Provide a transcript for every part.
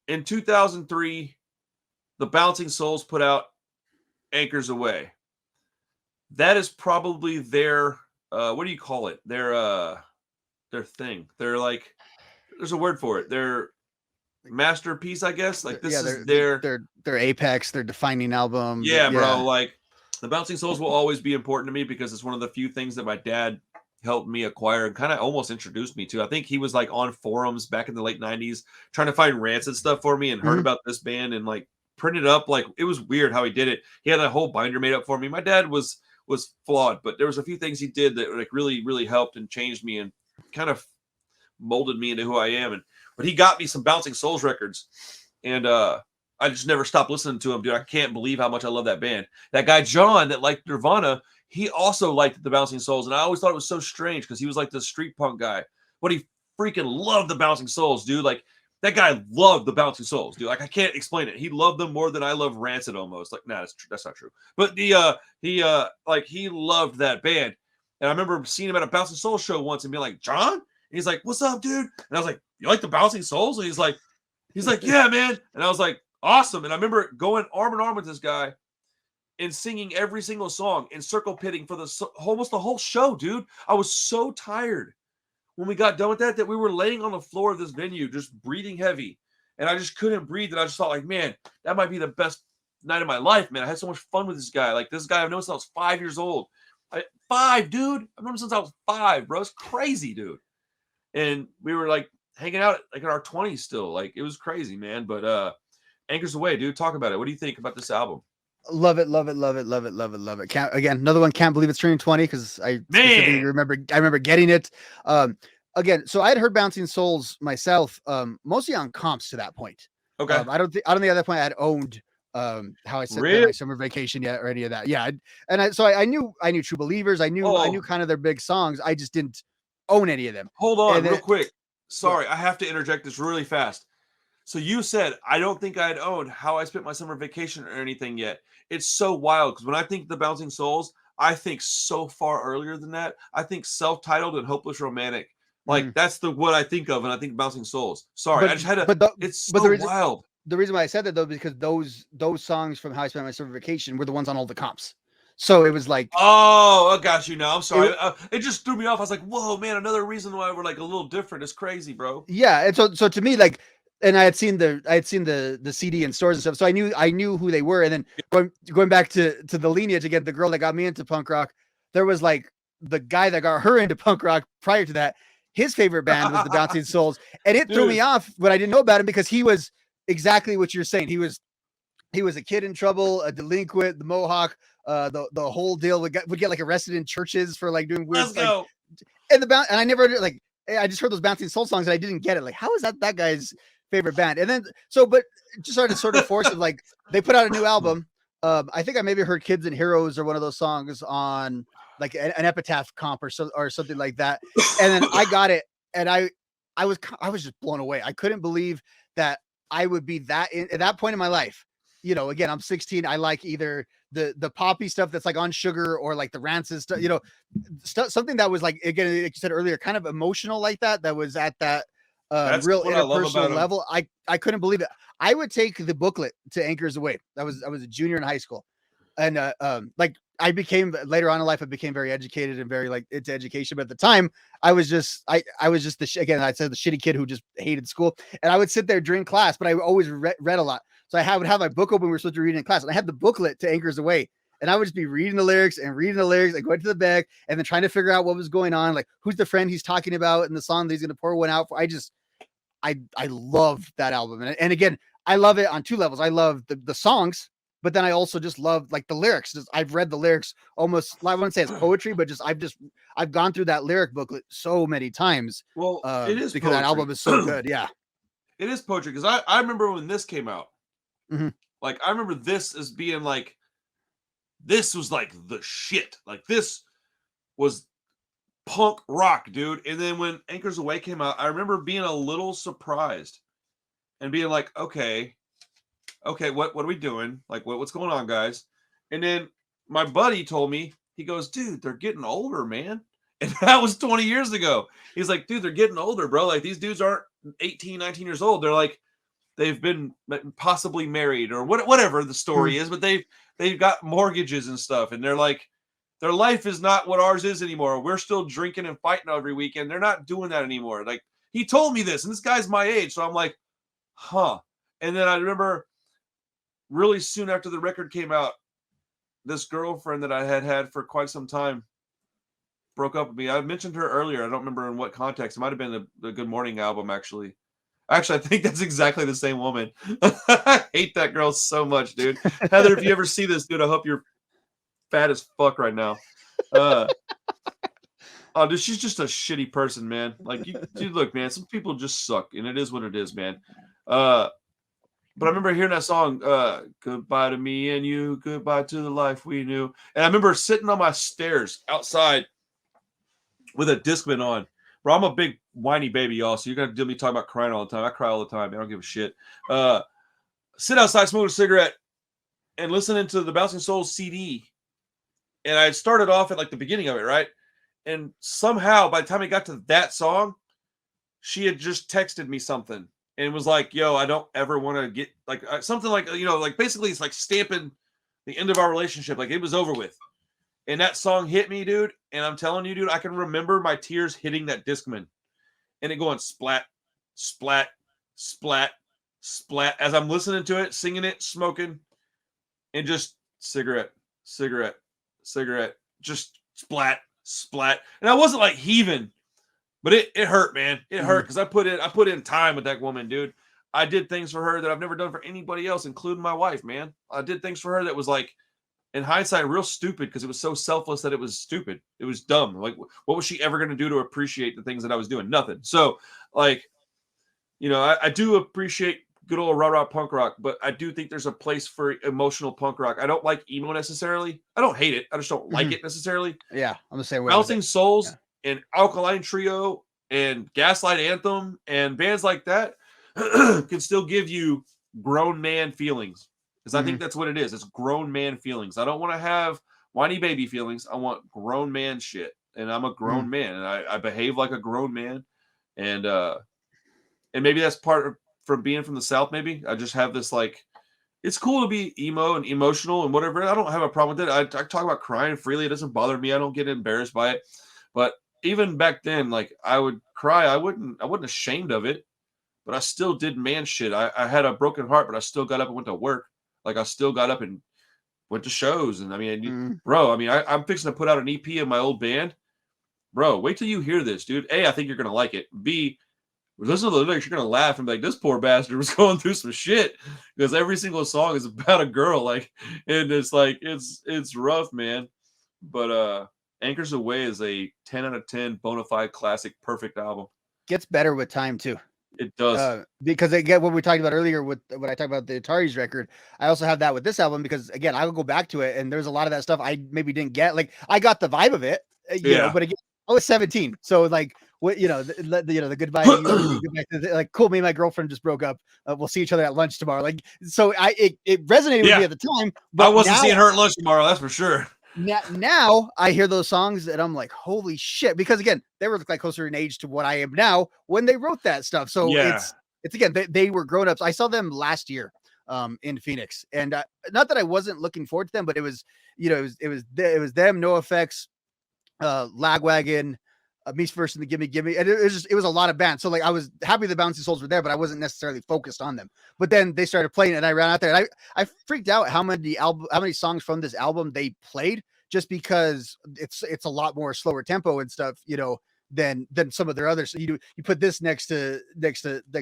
in 2003, the Bouncing Souls put out Anchors Aweigh. That is probably their what do you call it? Their thing. They're like, there's a word for it. Their masterpiece, I guess. Like this is their apex, their defining album. Yeah, bro. Like the Bouncing Souls will always be important to me because it's one of the few things that my dad helped me acquire and kind of almost introduced me to. I think he was like on forums back in the late 90s trying to find Rancid stuff for me and heard about this band and like printed up. Like it was weird how he did it. He had a whole binder made up for me. My dad was flawed, but there was a few things he did that like really, really helped and changed me and kind of molded me into who I am. But he got me some Bouncing Souls records, and I just never stopped listening to him, dude. I can't believe how much I love that band. That guy John that liked Nirvana, he also liked the Bouncing Souls, and I always thought it was so strange because he was like the street punk guy, but he freaking loved the Bouncing Souls, dude. Like that guy loved the Bouncing Souls, dude. Like I can't explain it. He loved them more than I love Rancid almost. Like, nah, that's not true. But he loved that band. And I remember seeing him at a Bouncing Souls show once and being like, John? And he's like, what's up, dude? And I was like, you like the Bouncing Souls? And he's like, yeah, man. And I was like, awesome. And I remember going arm in arm with this guy and singing every single song and circle pitting for almost the whole show, dude. I was so tired when we got done with that we were laying on the floor of this venue, just breathing heavy. And I just couldn't breathe. And I just thought like, man, that might be the best night of my life, man. I had so much fun with this guy. Like this guy I've known since I was 5 years old. 5, dude. I've known him since I was 5, bro. It's crazy, dude. And we were like hanging out like in our 20s still. Like it was crazy, man. But Anchors Aweigh, dude. Talk about it. What do you think about this album? Love it. Again, another one. Can't believe it's turning 20 because I remember getting it. Again, so I had heard Bouncing Souls myself, mostly on comps to that point. Okay. I don't think at that point I had owned How I Spent My Summer Vacation yet or any of that. Yeah, so I knew True Believers. I knew kind of their big songs. I just didn't own any of them. Hold on, real quick. Sorry, I have to interject this really fast. So you said, I don't think I had owned How I Spent My Summer Vacation or anything yet. It's so wild because when I think the Bouncing Souls, I think so far earlier than that. I think Self-Titled and Hopeless Romantic. Like that's what I think of, and I think Bouncing Souls. Sorry, I just had to. It's so wild. The reason why I said that though, because those songs from How I Spent My Summer Vacation were the ones on all the comps. So it was like, oh, I got you now. I'm sorry. It just threw me off. I was like, whoa, man, another reason why we're like a little different. It's crazy, bro. Yeah, and so to me, like, and I had seen the CD in stores and stuff, so I knew who they were. And then going back to the lineage again, the girl that got me into punk rock, there was like the guy that got her into punk rock prior to that. His favorite band was the Bouncing Souls, and it threw me off when I didn't know about him because he was exactly what you're saying. He was a kid in trouble, a delinquent, the Mohawk, the whole deal. Would get like arrested in churches for like doing weird stuff. And I never like. I just heard those Bouncing Soul songs and I didn't get it. Like, how is that guy's favorite band? And then but just started sort of force of like they put out a new album. I think I maybe heard Kids and Heroes or one of those songs on like an Epitaph comp or something like that. And then I got it, and I was just blown away. I couldn't believe that I would be at that point in my life. You know, again, I'm 16. I like either the poppy stuff that's like on Sugar or like the Rancid stuff, you know, something that was like, again, like you said earlier, kind of emotional like that was at that real interpersonal level. I couldn't believe it. I would take the booklet to Anchors Aweigh. I was a junior in high school. And like I became later on in life, I became very educated and very like into education. But at the time I was just I said the shitty kid who just hated school. And I would sit there during class, but I always read a lot. So I would have my book open. We were supposed to read in class, and I had the booklet to Anchors Aweigh, and I would just be reading the lyrics and going to the back and then trying to figure out what was going on. Like who's the friend he's talking about in the song that he's going to pour one out for. I love that album. And again, I love it on two levels. I love the songs, but then I also just love like the lyrics. I've read the lyrics almost, I wouldn't say it's poetry, but I've gone through that lyric booklet so many times. Well, it is because that album is so good. Yeah. It is poetry. Cause I remember when this came out, like, I remember this as being like, this was like the shit. Like this was punk rock, dude. And then when Anchors Aweigh came out, I remember being a little surprised and being like, okay, what are we doing? Like, what's going on, guys? And then my buddy told me, he goes, dude, they're getting older, man. And that was 20 years ago. He's like, dude, they're getting older, bro. Like, these dudes aren't 18, 19 years old. They're they've been possibly married or whatever the story is, but they've got mortgages and stuff, and they're like, their life is not what ours is anymore. We're still drinking and fighting every weekend. They're not doing that anymore. Like, he told me this, and this guy's my age, so I'm like, huh. And then I remember really soon after the record came out, this girlfriend that I had for quite some time broke up with me. I mentioned her earlier. I don't remember in what context. It might have been the Good Morning album, actually. Actually, I think that's exactly the same woman. I hate that girl so much, dude. Heather, if you ever see this, dude, I hope you're fat as fuck right now. Oh, dude, she's just a shitty person, man. Like, dude, look, man, some people just suck, and it is what it is, man. But I remember hearing that song, Goodbye to Me and You, Goodbye to the Life We Knew. And I remember sitting on my stairs outside with a Discman on. Bro, I'm a big whiny baby, y'all, so you're going to do me talking about crying all the time. I cry all the time. I don't give a shit. Sit outside, smoking a cigarette, and listening to the Bouncing Souls CD. And I started off at, like, the beginning of it, right? And somehow, by the time I got to that song, she had just texted me something. And was like, yo, I don't ever want to get, like, something like, you know, like, basically it's like stamping the end of our relationship. Like, it was over with. And that song hit me, dude. And I'm telling you, dude, I can remember my tears hitting that Discman. And it going splat, splat, splat, splat. As I'm listening to it, singing it, smoking. And just cigarette, cigarette, cigarette. Just splat, splat. And I wasn't like heaving. But it hurt, man. It hurt because I put in time with that woman, dude. I did things for her that I've never done for anybody else, including my wife, man. I did things for her that was, like, in hindsight, real stupid because it was so selfless that it was stupid. It was dumb. Like, what was she ever going to do to appreciate the things that I was doing? Nothing. So, like, you know, I do appreciate good old rah-rah punk rock, but I do think there's a place for emotional punk rock. I don't like emo necessarily. I don't hate it. I just don't like it necessarily. Yeah, I'm the same way. Bouncing Souls and Alkaline Trio and Gaslight Anthem and bands like that can still give you grown man feelings. Because I think that's what it is. It's grown man feelings. I don't want to have whiny baby feelings. I want grown man shit. And I'm a grown man. And I behave like a grown man. And maybe that's part of from being from the South, maybe. I just have this, like, it's cool to be emo and emotional and whatever. I don't have a problem with it. I talk about crying freely. It doesn't bother me. I don't get embarrassed by it. But even back then, like, I would cry. I wasn't ashamed of it, but I still did man shit. I had a broken heart, but I still got up and went to work. Like, I still got up and went to shows. And I mean, bro, I mean, I'm fixing to put out an EP of my old band. Bro, wait till you hear this, dude. A, I think you're going to like it. B, listen to the lyrics, you're going to laugh and be like, this poor bastard was going through some shit, because every single song is about a girl. Like, and it's like, it's rough, man. But, Anchors Aweigh is a 10 out of 10 bona fide classic, perfect album. Gets better with time too. It does. Because again, what we talked about earlier with when I talked about the Atari's record, I also have that with this album because again, I'll go back to it and there's a lot of that stuff I maybe didn't get. Like, I got the vibe of it, you know, but again, I was 17. So like, what, you know, the goodbye, like, cool. Me and my girlfriend just broke up. We'll see each other at lunch tomorrow. Like, so it resonated with me at the time. But I wasn't seeing her at lunch tomorrow. That's for sure. Now I hear those songs and I'm like, holy shit, because again, they were like closer in age to what I am now when they wrote that stuff. So it's again, they were grown-ups. I saw them last year in Phoenix, and not that I wasn't looking forward to them, but it was, you know, it was them, NoFX, Lagwagon, Me First and the Gimme, and it was a lot of bands. So like, I was happy the Bouncing Souls were there, but I wasn't necessarily focused on them. But then they started playing, and I ran out there, and I freaked out how many songs from this album they played, just because it's a lot more slower tempo and stuff, you know, than some of their others. So you put this next to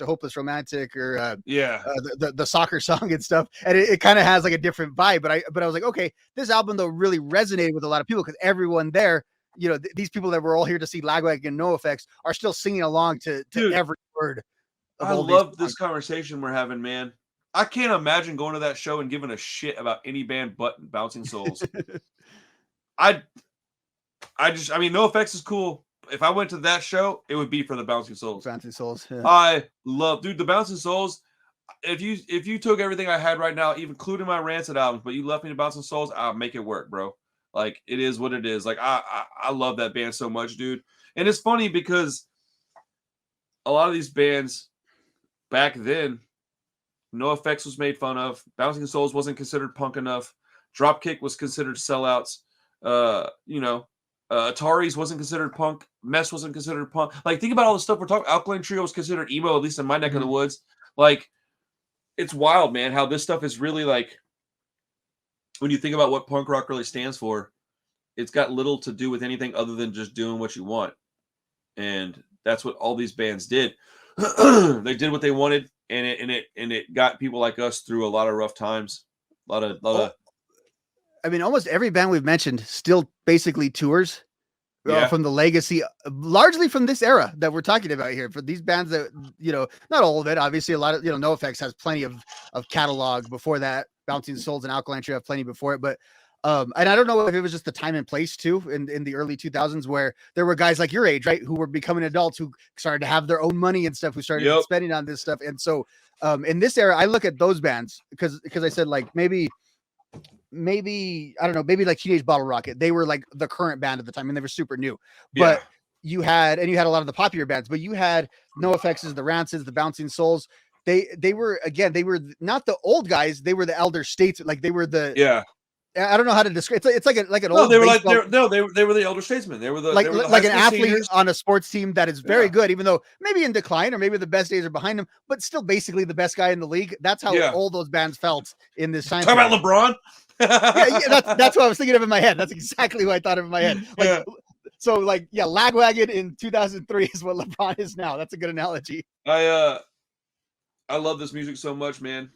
Hopeless Romantic or the soccer song and stuff, and it kind of has like a different vibe. But I was like, okay, this album though really resonated with a lot of people because everyone there, you know, these people that were all here to see Lagwagon and NoFX are still singing along to every word. I love this conversation we're having, man. I can't imagine going to that show and giving a shit about any band but Bouncing Souls. I mean, NoFX is cool. If I went to that show, it would be for the Bouncing Souls. Bouncing Souls. Yeah. I love, dude, the Bouncing Souls. If you took everything I had right now, even including my Rancid albums, but you left me the Bouncing Souls, I'll make it work, bro. Like, it is what it is. Like, I love that band so much, dude. And it's funny because a lot of these bands back then, No Effects was made fun of. Bouncing Souls wasn't considered punk enough. Dropkick was considered sellouts. You know, Atari's wasn't considered punk. Mess wasn't considered punk. Like, think about all the stuff we're talking. Alkaline Trio was considered emo, at least in my neck of the woods. Like, it's wild, man, how this stuff is really like, when you think about what punk rock really stands for, it's got little to do with anything other than just doing what you want. And that's what all these bands did. They did what they wanted, and it got people like us through a lot of rough times. A lot of I mean, almost every band we've mentioned still basically tours from the legacy, largely from this era that we're talking about here. For these bands that, you know, not all of it, obviously, a lot of, you know, NoFX has plenty of catalog before that. Bouncing Souls and Alkaline Trio have plenty before it, but and I don't know if it was just the time and place too in the early 2000s where there were guys like your age, right, who were becoming adults, who started to have their own money and stuff, who started spending on this stuff. And so in this era, I look at those bands because I said, like, maybe I don't know, maybe like Teenage Bottle Rocket. They were like the current band at the time and they were super new. But you had a lot of the popular bands, but you had NoFX's, the Rancids, the Bouncing Souls. They were not the old guys, they were the elder states, like they were the I don't know how to describe. It's like an old. They were like they were the elder statesmen. They were the like an athlete seniors on a sports team that is very good, even though maybe in decline or maybe the best days are behind him, but still basically the best guy in the league. That's how all those bands felt in this time. Talk about LeBron. That's what I was thinking of in my head. That's exactly what I thought of in my head. Like, so like, Lagwagon in 2003 is what LeBron is now. That's a good analogy. I love this music so much, man.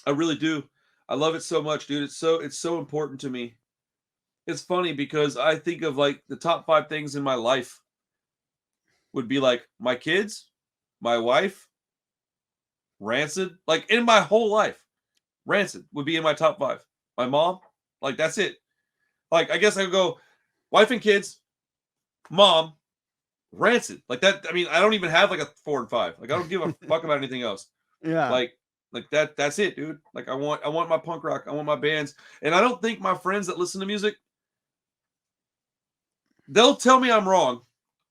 I really do. I love it so much, dude. It's so important to me. It's funny because I think of like the top 5 things in my life would be like my kids, my wife, Rancid. Like in my whole life, Rancid would be in my top 5. My mom, like that's it. Like I guess I would go wife and kids, mom, Rancid. Like that. I mean, I don't even have like a 4 and 5. Like I don't give a fuck about anything else. Yeah. Like that's it, dude. Like I want my punk rock. I want my bands. And I don't think my friends that listen to music, they'll tell me I'm wrong.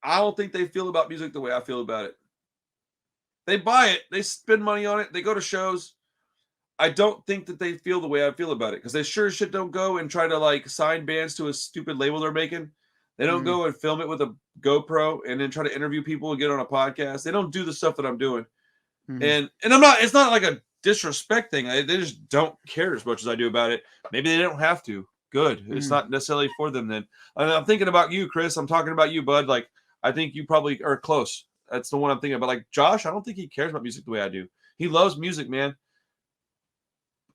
I don't think they feel about music the way I feel about it. They buy it. They spend money on it. They go to shows. I don't think that they feel the way I feel about it because they sure as shit don't go and try to like sign bands to a stupid label they're making. They don't go and film it with a GoPro and then try to interview people and get on a podcast. They don't do the stuff that I'm doing. And I'm not, it's not like a disrespect thing. They just don't care as much as I do about it. Maybe they don't have to. Good. It's not necessarily for them then. I'm thinking about you, Chris. I'm talking about you, bud. Like, I think you probably are close. That's the one I'm thinking about. Like, Josh, I don't think he cares about music the way I do. He loves music, man.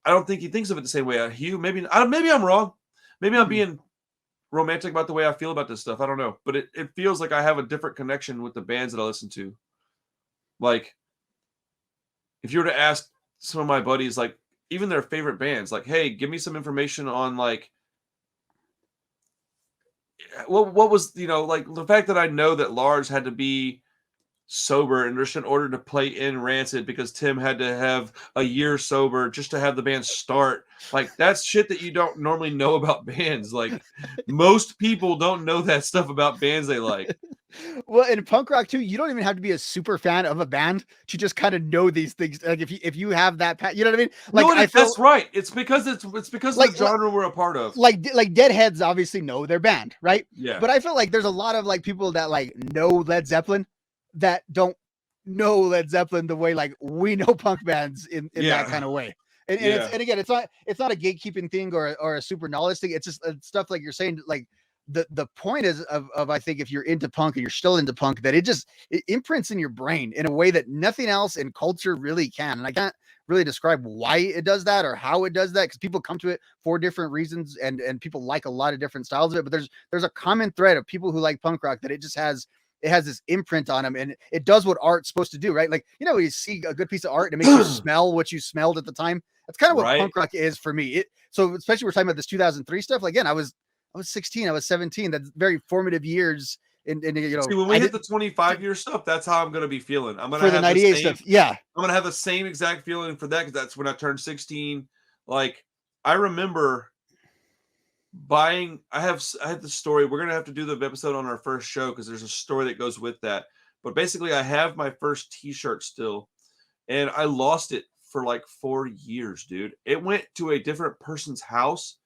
I don't think he thinks of it the same way. Hugh, maybe I'm wrong. Maybe I'm being romantic about the way I feel about this stuff. I don't know. But it feels like I have a different connection with the bands that I listen to. Like, if you were to ask some of my buddies, like even their favorite bands, like, hey, give me some information on like what was, you know, like the fact that I know that Lars had to be sober and just in order to play in Rancid because Tim had to have a year sober just to have the band start. Like that's shit that you don't normally know about bands. Like most people don't know that stuff about bands they like. Well, in punk rock too, you don't even have to be a super fan of a band to just kind of know these things. Like if you have that, you know what I mean? Like no, that's right. It's because like, of the genre we're a part of. Like Deadheads obviously know their band, right? Yeah. But I feel like there's a lot of like people that like know Led Zeppelin that don't know Led Zeppelin the way like we know punk bands in that kind of way. And again, it's not a gatekeeping thing or a super knowledge thing. It's just stuff like you're saying, like the point is of I think if you're into punk and you're still into punk, that it imprints in your brain in a way that nothing else in culture really can. And I can't really describe why it does that or how it does that, because people come to it for different reasons and people like a lot of different styles of it. But there's a common thread of people who like punk rock that it has this imprint on them, and it does what art's supposed to do, right? Like, you know, you see a good piece of art and it makes you smell what you smelled at the time. That's kind of what punk rock is for me. So especially we're talking about this 2003 stuff. Like, again, I was 16, I was 17. That's very formative years. In you know, see, when we hit the 25-year stuff, that's how I'm going to be feeling. I'm going to have the 98 stuff. Yeah, I'm going to have the same exact feeling for that because that's when I turned 16. Like, I remember buying. I have the story. We're going to have to do the episode on our first show because there's a story that goes with that. But basically, I have my first T-shirt still, and I lost it for like 4 years, dude. It went to a different person's house,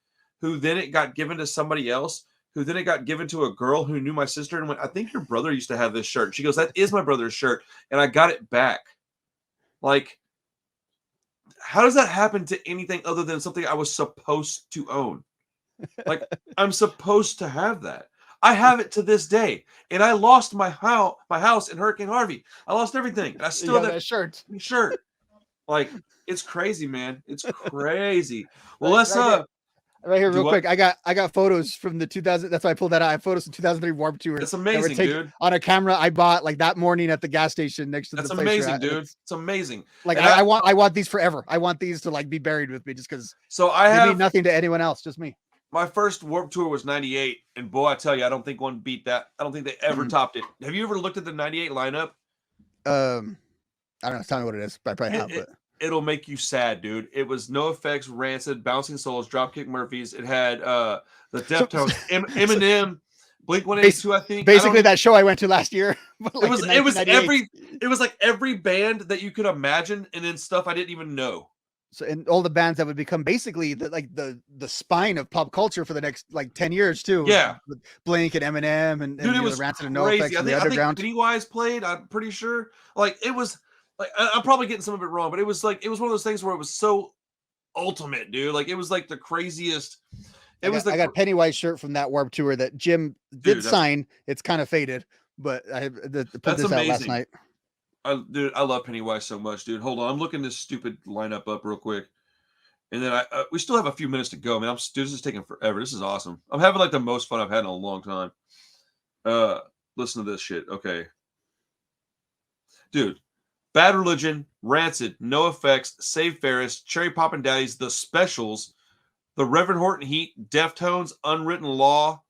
who then it got given to somebody else, who then it got given to a girl who knew my sister and went, I think your brother used to have this shirt. She goes, that is my brother's shirt. And I got it back. Like, how does that happen to anything other than something I was supposed to own? Like, I'm supposed to have that. I have it to this day, and I lost my house in Hurricane Harvey. I lost everything, and I still have that shirt. Like, it's crazy, man. It's crazy. Well, Right- let's Right here, Do real what? quick. I got photos from the 2000. That's why I pulled that out. I have photos from 2003 Warped Tour. It's that were amazing, taken dude. On a camera I bought like that morning at the gas station next to That's the place we're amazing, at. dude. It's amazing. Like And I want these forever. I want these to like be buried with me just because So I they mean have nothing to anyone else, just me. my first Warped Tour was 98, and boy, I tell you, I don't think one beat that. I don't think they ever topped it. Have you ever looked at the 98 lineup? I don't know. Tell me what it is. I probably have, but It'll make you sad, dude. It was NoFX, Rancid, Bouncing Souls, Dropkick Murphys. It had the Deftones, Eminem, Blink 182, I think. Basically, that show I went to last year. It was like every band that you could imagine, and then stuff I didn't even know. So, and all the bands that would become basically the spine of pop culture for the next like 10 years too. Yeah, with Blink and Eminem and dude, it was Rancid and crazy. NoFX and the underground. I think Pennywise played. I'm pretty sure. Like it was. Like I'm probably getting some of it wrong, but it was one of those things where it was so ultimate, dude. Like it was like the craziest. I got a Pennywise shirt from that Warped Tour that Jim did sign. It's kind of faded, but I put this out last night. I love Pennywise so much, dude. Hold on, I'm looking this stupid lineup up real quick, and then we still have a few minutes to go. Man, this is taking forever. This is awesome. I'm having like the most fun I've had in a long time. Listen to this shit. Okay, dude. Bad Religion, Rancid, NoFX, Save Ferris, Cherry Poppin' Daddies, The Specials, The Reverend Horton Heat, Deftones, Unwritten Law,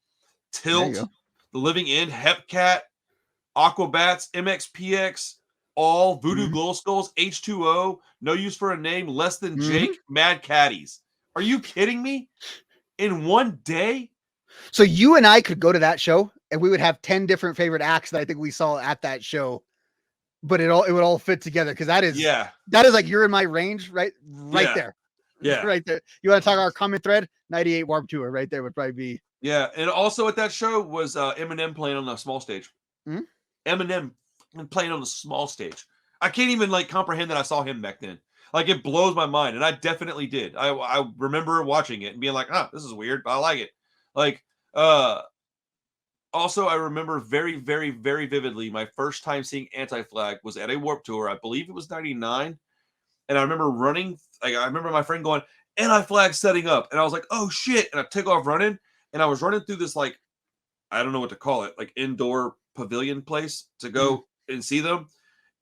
Tilt, The Living End, Hepcat, Aquabats, MXPX, All, Voodoo Glow Skulls, H2O, No Use for a Name, Less Than Jake, Mad Caddies. Are you kidding me? In one day? So you and I could go to that show, and we would have 10 different favorite acts that I think we saw at that show. But it would all fit together because that is like you're in my range, right there. Yeah. Right there. You want to talk our common thread? 98 Warped Tour right there would probably be. Yeah. And also at that show was Eminem playing on the small stage. Eminem playing on the small stage. I can't even like comprehend that I saw him back then. Like it blows my mind. And I definitely did. I remember watching it and being like, this is weird, but I like it. Like, also, I remember very, very, very vividly my first time seeing Anti-Flag was at a Warped Tour. I believe it was 99. And I remember running. Like I remember my friend going, Anti-Flag setting up. And I was like, oh, shit. And I took off running. And I was running through this, like, I don't know what to call it, like indoor pavilion place to go and see them.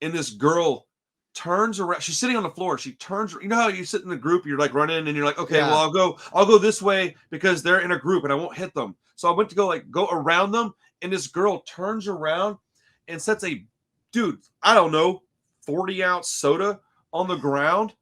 And this girl turns around. She's sitting on the floor. She turns. You know how you sit in a group, you're like running and you're like, okay, well, I'll go this way because they're in a group and I won't hit them. So I went to go around them, and this girl turns around and sets a, dude, I don't know, 40-ounce soda on the ground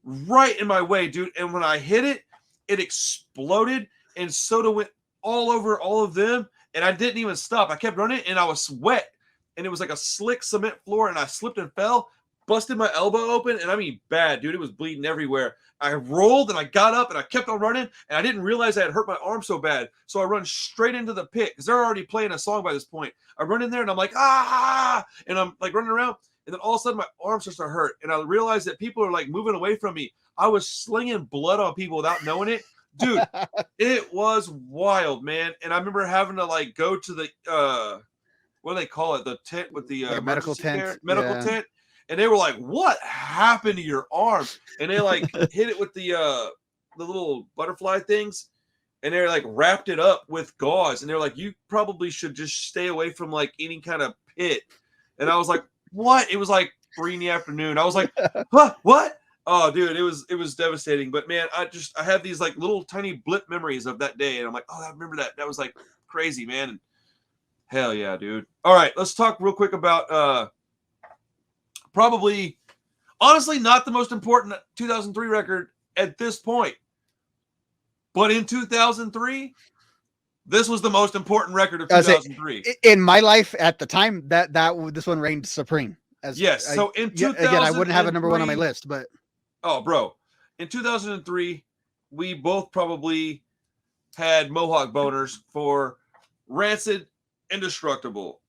right in my way, dude. And when I hit it, it exploded, and soda went all over all of them, and I didn't even stop. I kept running, and I was wet, and it was like a slick cement floor, and I slipped and fell, busted my elbow open, and I mean bad, dude. It was bleeding everywhere. I rolled and I got up and I kept on running, and I didn't realize I had hurt my arm so bad. So I run straight into the pit because they're already playing a song by this point. I run in there and I'm like, and I'm like running around, and then all of a sudden my arm starts to hurt, and I realized that people are like moving away from me. I was slinging blood on people without knowing it. Dude, it was wild, man. And I remember having to like go to the what do they call it? The tent with the like medical tent. Tent. And they were like, what happened to your arm? And they like hit it with the little butterfly things. And they're like wrapped it up with gauze. And they're like, you probably should just stay away from like any kind of pit. And I was like, what? It was like 3 in the afternoon. I was like, huh, what? Oh, dude, it was devastating. But man, I have these like little tiny blip memories of that day. And I'm like, oh, I remember that. That was like crazy, man. And hell yeah, dude. All right, let's talk real quick about probably, honestly, not the most important 2003 record at this point. But in 2003, this was the most important record of 2003. In my life at the time, this one reigned supreme. As Yes. So in 2003, again, I wouldn't have a number one on my list, but oh, bro, in 2003, we both probably had Mohawk boners for Rancid, Indestructible,